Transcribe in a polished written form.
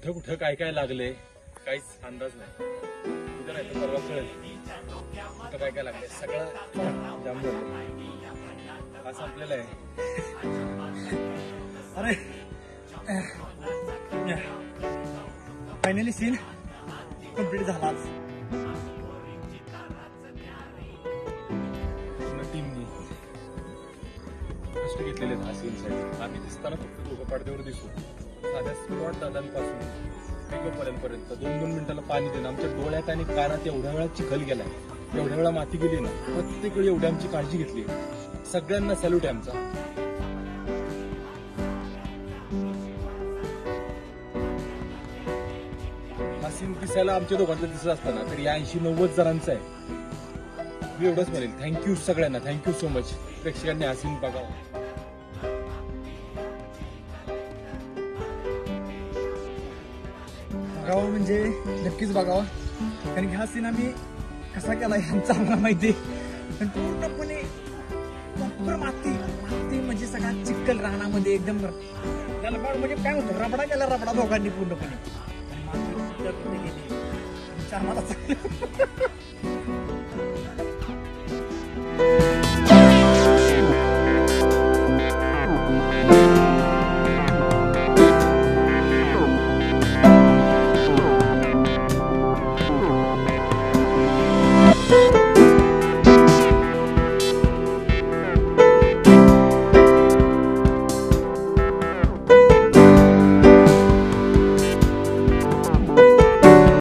कुठं कुठं काय काय लागलंय काहीच अंदाज नाही. उद्या नाही तर परवा कळेल कुठं काय काय लागलंय. सगळं जाम झालं असं आपल्याला आहे. अरे फायनली सीन कम्प्लीट झाला आज. टीमनी कष्ट घेतलेले आहेत सीनसाठी. आम्ही दिसताना फक्त दोघं पडद्यावर दिसू. साध्या स्पॉट दादांपासून पर्यंत 2-2 मिनिटाला पाणी देणं. आमच्या डोळ्यात आणि कानात एवढ्या वेळा चिखल गेलाय, एवढ्या वेळा माती गेली ना, प्रत्येक वेळी एवढी आमची काळजी घेतली. सगळ्यांना सॅल्यूट आहे आमचा. हा सीन दिसायला आमच्या दोघांचं दिसत असताना तर या 80-90 जणांचा आहे. मी एवढंच म्हणेल, थँक्यू सगळ्यांना, थँक्यू सो मच. प्रेक्षकांनी हा सीन बघावा. बघावं म्हणजे नक्कीच बघावं, कारण की हा सीन आम्ही कसा केला यांचा आम्हाला माहिती आहे. पण पूर्णपणे प्रॉपर माती म्हणजे सगळा चिखल रानामध्ये एकदम त्याला म्हणजे काय म्हणतो रबडा केला, रबडा दोघांनी पूर्णपणे. आणि माती गेली आम्हाला